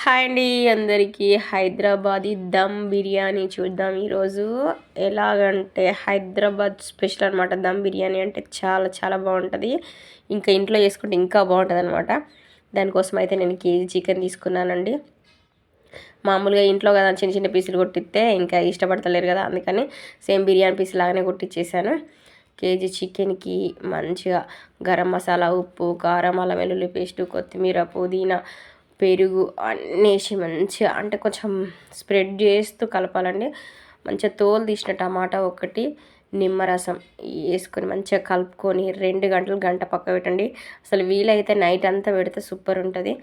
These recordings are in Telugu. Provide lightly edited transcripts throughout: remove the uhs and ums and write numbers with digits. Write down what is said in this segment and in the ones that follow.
హాయ్ అండి అందరికీ. హైదరాబాదీ దమ్ బిర్యానీ చూద్దాం ఈరోజు. ఎలాగంటే హైదరాబాద్ స్పెషల్ అనమాట. దమ్ బిర్యానీ అంటే చాలా చాలా బాగుంటుంది. ఇంకా ఇంట్లో చేసుకుంటే ఇంకా బాగుంటుంది అనమాట. దానికోసం అయితే నేను కేజీ చికెన్ తీసుకున్నానండి. మామూలుగా ఇంట్లో కదా చిన్న చిన్న పీసులు కొట్టిస్తే ఇంకా ఇష్టపడతలేరు కదా, అందుకని సేమ్ బిర్యానీ పీస్ లాగానే కొట్టించేసాను. కేజీ చికెన్కి మంచిగా గరం మసాలా, ఉప్పు, కారం, అల్లం వెల్లుల్లి పేస్టు, కొత్తిమీర, పుదీనా, పెరుగు అన్నీ వేసి మంచిగా అంటే కొంచెం స్ప్రెడ్ చేస్తూ కలపాలండి. మంచిగా తోలు తీసిన టమాటా ఒకటి, నిమ్మరసం వేసుకొని మంచిగా కలుపుకొని 2 గంటలు గంట పక్క పెట్టండి. అసలు వీలైతే నైట్ అంతా పెడితే సూపర్ ఉంటుంది.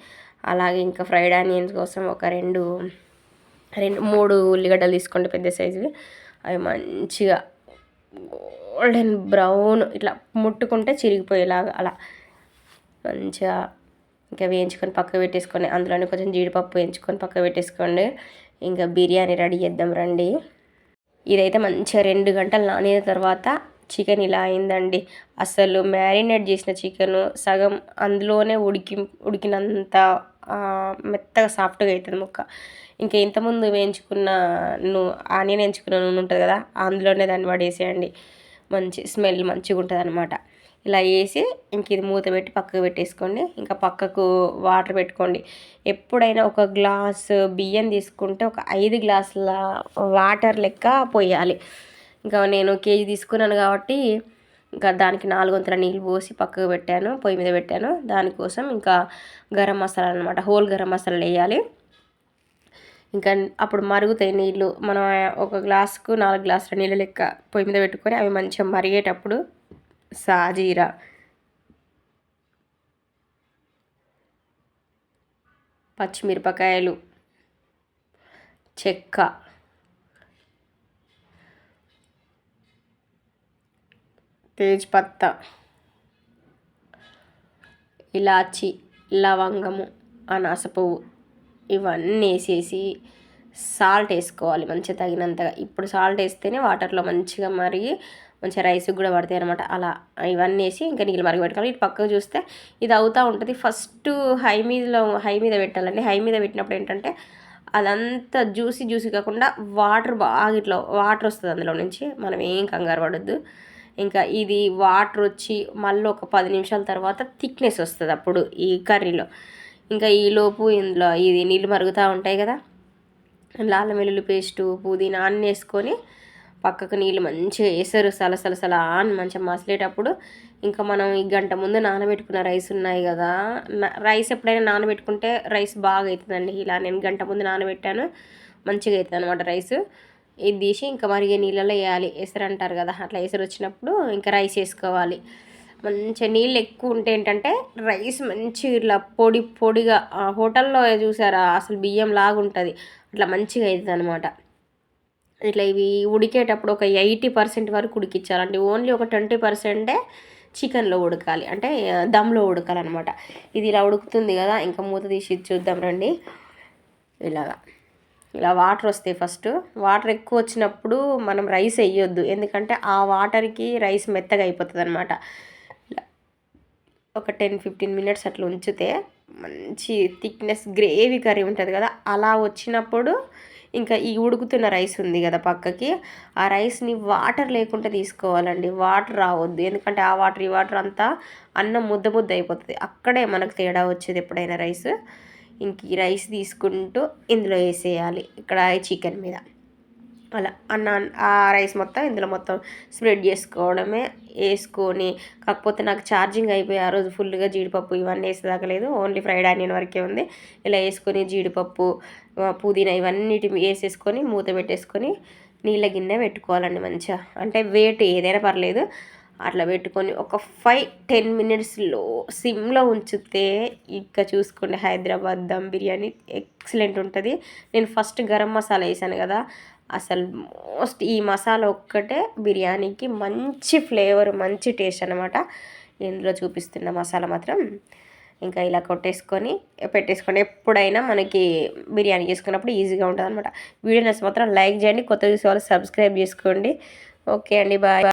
అలాగే ఇంకా ఫ్రైడ్ ఆనియన్స్ కోసం ఒక 3 ఉల్లిగడ్డలు తీసుకోండి పెద్ద సైజువి. అవి మంచిగా గోల్డెన్ బ్రౌన్ ఇట్లా ముట్టుకుంటే చిరిగిపోయేలాగా అలా మంచిగా ఇంకా వేయించుకొని పక్క పెట్టేసుకొని అందులోనే కొంచెం జీడిపప్పు వేయించుకొని పక్క పెట్టేసుకోండి. ఇంకా బిర్యానీ రెడీ చేద్దాం రండి. ఇదైతే మంచిగా 2 గంటలు నానిన తర్వాత చికెన్ ఇలా అయిందండి. అసలు మ్యారినేట్ చేసిన చికెను సగం అందులోనే ఉడికినంత మెత్తగా సాఫ్ట్గా అవుతుంది ముక్క. ఇంకా ఇంతకుముందు వేయించుకున్న ఆనియన్ వేయించుకున్న నూనె ఉంటుంది కదా, అందులోనే దాన్ని పడేసేయండి. మంచి స్మెల్ మంచిగా ఉంటుంది అనమాట. ఇలా వేసి ఇంక ఇది మూత పెట్టి పక్కకు పెట్టేసుకోండి. ఇంకా పక్కకు వాటర్ పెట్టుకోండి. ఎప్పుడైనా ఒక గ్లాసు బియ్యం తీసుకుంటే ఒక 5 గ్లాసుల వాటర్ లెక్క పోయాలి. ఇంకా నేను కేజీ తీసుకున్నాను కాబట్టి ఇంకా దానికి 4 వంతుల నీళ్ళు పోసి పక్కకు పెట్టాను, పొయ్యి మీద పెట్టాను. దానికోసం ఇంకా గరం మసాలా అనమాట, హోల్ గరం మసాలా వేయాలి. ఇంకా అప్పుడు మరుగుతాయి నీళ్ళు. మనం ఒక గ్లాసుకు 4 గ్లాసుల నీళ్ళు లెక్క పొయ్యి మీద పెట్టుకొని అవి మంచిగా మరిగేటప్పుడు సాజీరా, పచ్చిమిరపకాయలు, చెక్క, తేజ్పత్తా, ఇలాచి, లవంగము, అనాస పువ్వు ఇవన్నీ వేసేసి సాల్ట్ వేసుకోవాలి మంచిగా తగినంతగా. ఇప్పుడు సాల్ట్ వేస్తేనే వాటర్లో మంచిగా మరిగి మంచిగా రైస్కి కూడా పడతాయి అనమాట. అలా ఇవన్నీ వేసి ఇంకా నీళ్ళు మరగబెట్టుకోవాలి. ఇటు పక్కకు చూస్తే ఇది అవుతూ ఉంటుంది. ఫస్ట్ హై మీద పెట్టాలండి. హై మీద పెట్టినప్పుడు ఏంటంటే అదంతా జ్యూసీ కాకుండా వాటర్ బాగా ఇట్లా వాటర్ వస్తుంది అందులో నుంచి. మనం ఏం కంగారు పడొద్దు. ఇంకా ఇది వాటర్ వచ్చి మళ్ళీ ఒక 10 నిమిషాల తర్వాత థిక్నెస్ వస్తుంది అప్పుడు ఈ కర్రీలో. ఇంకా ఈలోపు ఇందులో ఇది నీళ్ళు మరుగుతూ ఉంటాయి కదా, అల్లం వెల్లుల్లి పేస్టు, పుదీనా అన్నీ వేసుకొని పక్కకు నీళ్ళు మంచిగా వేసారు సలసలసలా అని మంచిగా మసలేటప్పుడు ఇంకా మనం ఈ గంట ముందు నానబెట్టుకున్న రైస్ ఉన్నాయి కదా, రైస్ ఎప్పుడైనా నానబెట్టుకుంటే రైస్ బాగా అవుతుందండి. ఇలా నేను గంట ముందు నానబెట్టాను, మంచిగా అవుతుంది అనమాట రైస్. ఇది తీసి ఇంకా మరిగే నీళ్ళలో వేయాలి. ఎసరంటారు కదా, అట్లా ఎసరు వచ్చినప్పుడు ఇంకా రైస్ వేసుకోవాలి. మంచిగా నీళ్ళు ఎక్కువ ఉంటే ఏంటంటే రైస్ మంచిగా ఇట్లా పొడిగా హోటల్లో చూసారా అసలు బియ్యం లాగా ఉంటుంది, అట్లా మంచిగా అవుతుంది అనమాట. ఇట్లా ఇవి ఉడికేటప్పుడు ఒక 80% వరకు ఉడికించాలండి. ఓన్లీ ఒక 20% చికెన్లో ఉడకాలి, అంటే దమ్లో ఉడకాలన్నమాట. ఇది ఇలా ఉడుకుతుంది కదా, ఇంకా మూత తీసి చూద్దాం రండి. ఇలా వాటర్ వస్తాయి. ఫస్ట్ వాటర్ ఎక్కువ వచ్చినప్పుడు మనం రైస్ వేయొద్దు, ఎందుకంటే ఆ వాటర్కి రైస్ మెత్తగా అయిపోతుంది అనమాట. ఒక 10-15 మినిట్స్ అట్లా ఉంచితే మంచి థిక్నెస్ గ్రేవీ కర్రీ ఉంటుంది కదా, అలా వచ్చినప్పుడు ఇంకా ఈ ఉడుకుతున్న రైస్ ఉంది కదా పక్కకి, ఆ రైస్ని వాటర్ లేకుండా తీసుకోవాలండి. వాటర్ రావద్దు, ఎందుకంటే ఆ వాటర్ ఈ వాటర్ అంతా అన్నం ముద్ద అయిపోతుంది. అక్కడే మనకు తేడా వచ్చేది ఎప్పుడైనా రైస్. ఇంక ఈ రైస్ తీసుకుంటూ ఇందులో వేసేయాలి, ఇక్కడ చికెన్ మీద. అలా ఆ రైస్ మొత్తం ఇందులో మొత్తం స్ప్రెడ్ చేసుకోవడమే. వేసుకొని కాకపోతే నాకు ఛార్జింగ్ అయిపోయి ఆ రోజు ఫుల్గా జీడిపప్పు ఇవన్నీ వేసేదాకలేదు, ఓన్లీ ఫ్రైడ్ ఆనియన్ వరకే ఉంది. ఇలా వేసుకొని జీడిపప్పు, పుదీనా ఇవన్నిటి వేసేసుకొని మూత పెట్టేసుకొని నీళ్ళ గిన్నె పెట్టుకోవాలండి మంచిగా. అంటే వెయిట్ ఏదైనా పర్లేదు, అట్లా పెట్టుకొని ఒక 5-10 మినిట్స్లో సిమ్లో ఉంచితే ఇంకా చూసుకోండి హైదరాబాద్ దమ్ బిర్యానీ ఎక్సలెంట్ ఉంటుంది. నేను ఫస్ట్ గరం మసాలా వేసాను కదా, అసలు మోస్ట్ ఈ మసాలా ఒక్కటే బిర్యానీకి మంచి ఫ్లేవర్, మంచి టేస్ట్ అనమాట. ఇందులో చూపిస్తున్న మసాలా మాత్రం ఇంకా ఇలా పెట్టేసుకొని ఎప్పుడైనా మనకి బిర్యానీ చేసుకున్నప్పుడు ఈజీగా ఉంటుంది అనమాట. వీడియో నచ్చితే మాత్రం లైక్ చేయండి, కొత్త చూసే వాళ్ళు సబ్స్క్రైబ్ చేసుకోండి. ఓకే అండి, బాయ్.